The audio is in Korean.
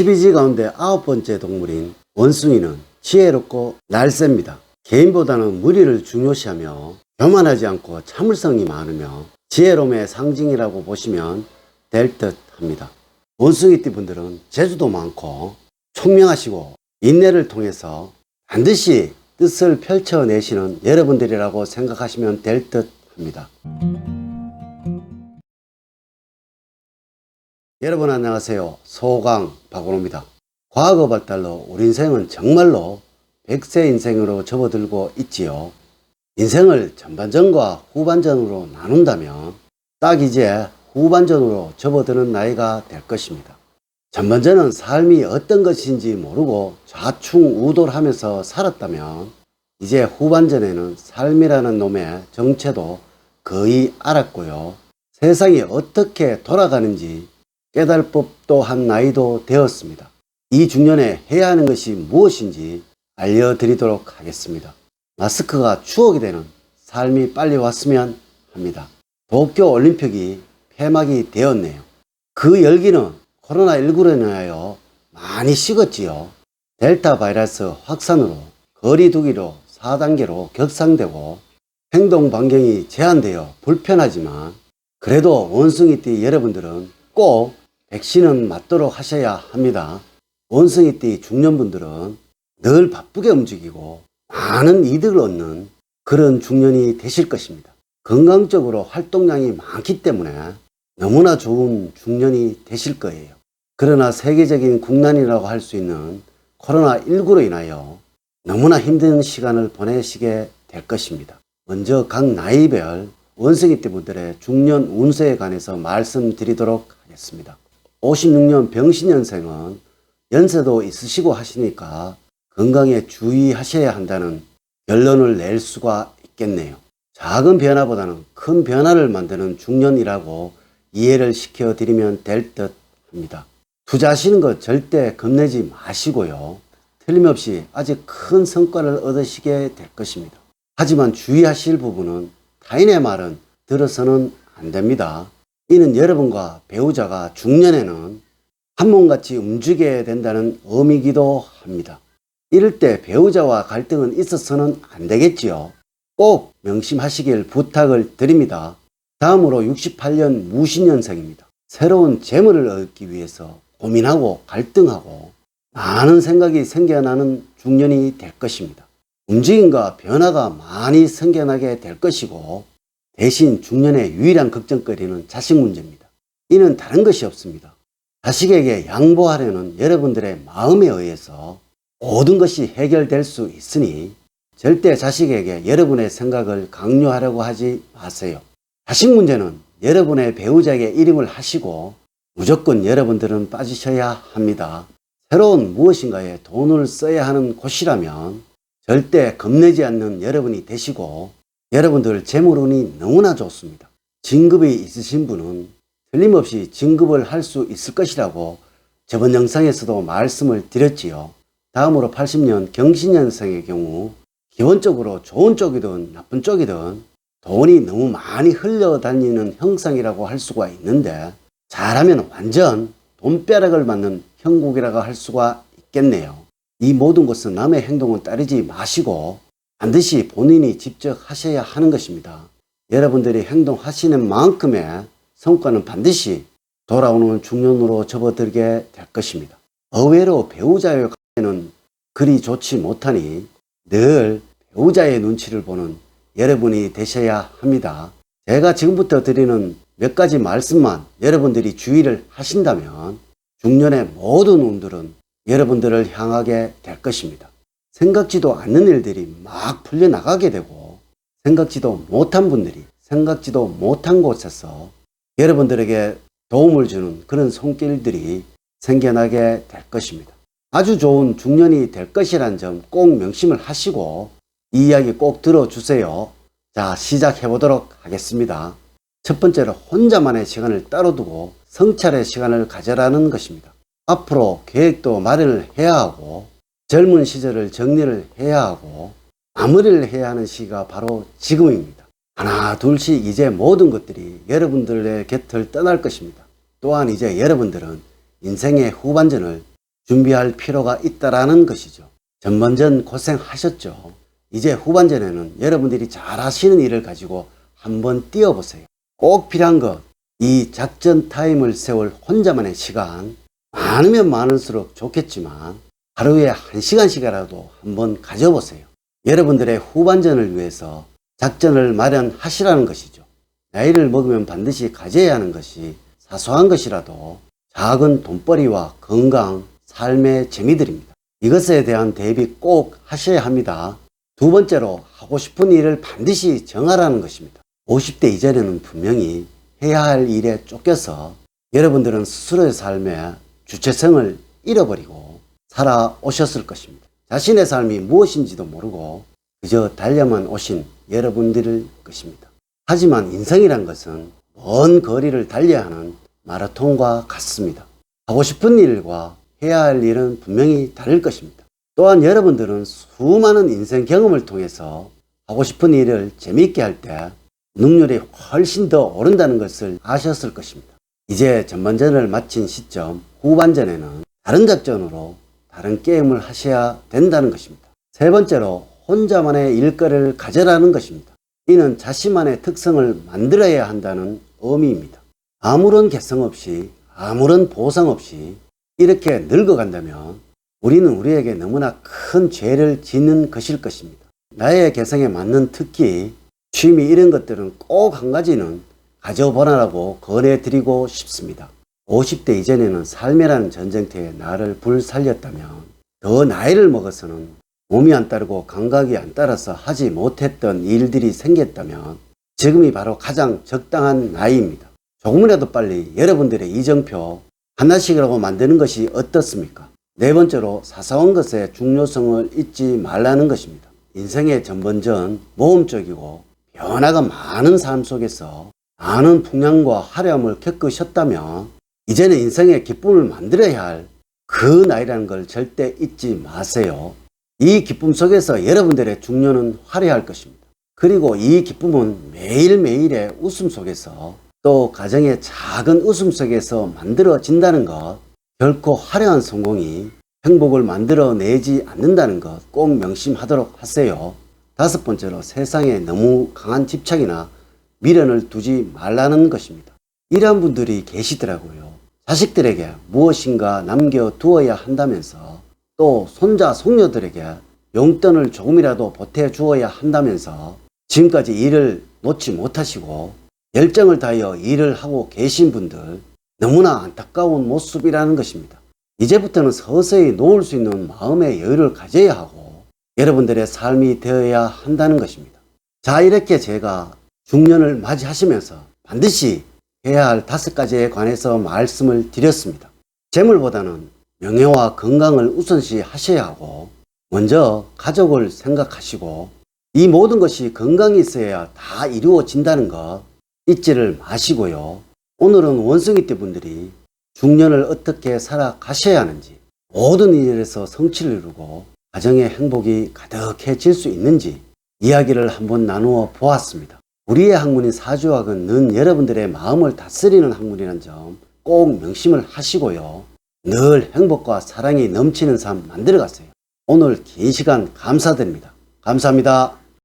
12지 가운데 9번째 동물인 원숭이는 지혜롭고 날쌔입니다. 개인보다는 무리를 중요시하며 교만하지 않고 참을성이 많으며 지혜로움의 상징이라고 보시면 될 듯 합니다. 원숭이띠 분들은 재주도 많고 총명하시고 인내를 통해서 반드시 뜻을 펼쳐내시는 여러분들이라고 생각하시면 될 듯 합니다. 여러분 안녕하세요. 소강 박원호입니다. 과거 발달로 우리 인생은 정말로 100세 인생으로 접어들고 있지요. 인생을 전반전과 후반전으로 나눈다면 딱 이제 후반전으로 접어드는 나이가 될 것입니다. 전반전은 삶이 어떤 것인지 모르고 좌충우돌하면서 살았다면 이제 후반전에는 삶이라는 놈의 정체도 거의 알았고요. 세상이 어떻게 돌아가는지 깨달을 법도 한 나이도 되었습니다. 이 중년에 해야 하는 것이 무엇인지 알려드리도록 하겠습니다. 마스크가 추억이 되는 삶이 빨리 왔으면 합니다. 도쿄 올림픽이 폐막이 되었네요. 그 열기는 코로나19로 인하여 많이 식었지요. 델타 바이러스 확산으로 거리두기로 4단계로 격상되고 행동 반경이 제한되어 불편하지만 그래도 원숭이띠 여러분들은 꼭 백신은 맞도록 하셔야 합니다. 원숭이띠 중년분들은 늘 바쁘게 움직이고 많은 이득을 얻는 그런 중년이 되실 것입니다. 건강적으로 활동량이 많기 때문에 너무나 좋은 중년이 되실 거예요. 그러나 세계적인 국난이라고 할 수 있는 코로나19로 인하여 너무나 힘든 시간을 보내시게 될 것입니다. 먼저 각 나이별 원숭이띠 분들의 중년 운세에 관해서 말씀드리도록 하겠습니다. 56년 병신년생은 연세도 있으시고 하시니까 건강에 주의하셔야 한다는 결론을 낼 수가 있겠네요. 작은 변화보다는 큰 변화를 만드는 중년이라고 이해를 시켜드리면 될 듯 합니다. 투자하시는 것 절대 겁내지 마시고요. 틀림없이 아주 큰 성과를 얻으시게 될 것입니다. 하지만 주의하실 부분은 타인의 말은 들어서는 안 됩니다. 이는 여러분과 배우자가 중년에는 한 몸같이 움직여야 된다는 의미이기도 합니다. 이럴 때 배우자와 갈등은 있어서는 안 되겠지요. 꼭 명심하시길 부탁을 드립니다. 다음으로 68년 무신년생입니다. 새로운 재물을 얻기 위해서 고민하고 갈등하고 많은 생각이 생겨나는 중년이 될 것입니다. 움직임과 변화가 많이 생겨나게 될 것이고 대신 중년의 유일한 걱정거리는 자식 문제입니다. 이는 다른 것이 없습니다. 자식에게 양보하려는 여러분들의 마음에 의해서 모든 것이 해결될 수 있으니 절대 자식에게 여러분의 생각을 강요하려고 하지 마세요. 자식 문제는 여러분의 배우자에게 일임을 하시고 무조건 여러분들은 빠지셔야 합니다. 새로운 무엇인가에 돈을 써야 하는 곳이라면 절대 겁내지 않는 여러분이 되시고 여러분들 재물운이 너무나 좋습니다. 진급이 있으신 분은 틀림없이 진급을 할 수 있을 것이라고 저번 영상에서도 말씀을 드렸지요. 다음으로 80년 경신년생의 경우 기본적으로 좋은 쪽이든 나쁜 쪽이든 돈이 너무 많이 흘러다니는 형상이라고 할 수가 있는데 잘하면 완전 돈벼락을 맞는 형국이라고 할 수가 있겠네요. 이 모든 것은 남의 행동은 따르지 마시고 반드시 본인이 직접 하셔야 하는 것입니다. 여러분들이 행동하시는 만큼의 성과는 반드시 돌아오는 중년으로 접어들게 될 것입니다. 의외로 배우자의 관계는 그리 좋지 못하니 늘 배우자의 눈치를 보는 여러분이 되셔야 합니다. 제가 지금부터 드리는 몇 가지 말씀만 여러분들이 주의를 하신다면 중년의 모든 운들은 여러분들을 향하게 될 것입니다. 생각지도 않는 일들이 막 풀려나가게 되고 생각지도 못한 분들이 생각지도 못한 곳에서 여러분들에게 도움을 주는 그런 손길들이 생겨나게 될 것입니다. 아주 좋은 중년이 될 것이라는 점 꼭 명심을 하시고 이 이야기 꼭 들어주세요. 자, 시작해 보도록 하겠습니다. 첫 번째로 혼자만의 시간을 따로 두고 성찰의 시간을 가져라는 것입니다. 앞으로 계획도 마련을 해야 하고 젊은 시절을 정리를 해야 하고 마무리를 해야 하는 시기가 바로 지금입니다. 하나 둘씩 이제 모든 것들이 여러분들의 곁을 떠날 것입니다. 또한 이제 여러분들은 인생의 후반전을 준비할 필요가 있다라는 것이죠. 전반전 고생하셨죠. 이제 후반전에는 여러분들이 잘 하시는 일을 가지고 한번 뛰어보세요. 꼭 필요한 것, 이 작전 타임을 세울 혼자만의 시간, 많으면 많을수록 좋겠지만 하루에 1시간씩이라도 한번 가져보세요. 여러분들의 후반전을 위해서 작전을 마련하시라는 것이죠. 나이를 먹으면 반드시 가져야 하는 것이 사소한 것이라도 작은 돈벌이와 건강, 삶의 재미들입니다. 이것에 대한 대비 꼭 하셔야 합니다. 두 번째로 하고 싶은 일을 반드시 정하라는 것입니다. 50대 이전에는 분명히 해야 할 일에 쫓겨서 여러분들은 스스로의 삶에 주체성을 잃어버리고 살아오셨을 것입니다. 자신의 삶이 무엇인지도 모르고 그저 달려만 오신 여러분들일 것입니다. 하지만 인생이란 것은 먼 거리를 달려야 하는 마라톤과 같습니다. 하고 싶은 일과 해야 할 일은 분명히 다를 것입니다. 또한 여러분들은 수많은 인생 경험을 통해서 하고 싶은 일을 재미있게 할 때 능률이 훨씬 더 오른다는 것을 아셨을 것입니다. 이제 전반전을 마친 시점 후반전에는 다른 작전으로 다른 게임을 하셔야 된다는 것입니다. 세 번째로 혼자만의 일거리를 가져라는 것입니다. 이는 자신만의 특성을 만들어야 한다는 의미입니다. 아무런 개성 없이 아무런 보상 없이 이렇게 늙어간다면 우리는 우리에게 너무나 큰 죄를 짓는 것일 것입니다. 나의 개성에 맞는 특기, 취미 이런 것들은 꼭 한 가지는 가져보라고 권해드리고 싶습니다. 50대 이전에는 삶이라는 전쟁터에 나를 불살렸다면 더 나이를 먹어서는 몸이 안 따르고 감각이 안 따라서 하지 못했던 일들이 생겼다면 지금이 바로 가장 적당한 나이입니다. 조금이라도 빨리 여러분들의 이정표 하나씩이라고 만드는 것이 어떻습니까? 네 번째로 사소한 것의 중요성을 잊지 말라는 것입니다. 인생의 전반전 모험적이고 변화가 많은 삶 속에서 많은 풍랑과 화려함을 겪으셨다면 이제는 인생의 기쁨을 만들어야 할 그 나이라는 걸 절대 잊지 마세요. 이 기쁨 속에서 여러분들의 중년은 화려할 것입니다. 그리고 이 기쁨은 매일매일의 웃음 속에서 또 가정의 작은 웃음 속에서 만들어진다는 것, 결코 화려한 성공이 행복을 만들어내지 않는다는 것 꼭 명심하도록 하세요. 다섯 번째로 세상에 너무 강한 집착이나 미련을 두지 말라는 것입니다. 이러한 분들이 계시더라고요. 자식들에게 무엇인가 남겨두어야 한다면서 또 손자 손녀들에게 용돈을 조금이라도 보태주어야 한다면서 지금까지 일을 놓지 못하시고 열정을 다하여 일을 하고 계신 분들 너무나 안타까운 모습이라는 것입니다. 이제부터는 서서히 놓을 수 있는 마음의 여유를 가져야 하고 여러분들의 삶이 되어야 한다는 것입니다. 자, 이렇게 제가 중년을 맞이하시면서 반드시 해야 할 5가지에 관해서 말씀을 드렸습니다. 재물보다는 명예와 건강을 우선시 하셔야 하고 먼저 가족을 생각하시고 이 모든 것이 건강이 있어야 다 이루어진다는 것 잊지를 마시고요. 오늘은 원숭이띠 분들이 중년을 어떻게 살아가셔야 하는지 모든 일에서 성취를 이루고 가정의 행복이 가득해질 수 있는지 이야기를 한번 나누어 보았습니다. 우리의 학문인 사주학은 는 여러분들의 마음을 다스리는 학문이라는 점 꼭 명심을 하시고요. 늘 행복과 사랑이 넘치는 삶 만들어 가세요. 오늘 긴 시간 감사드립니다. 감사합니다.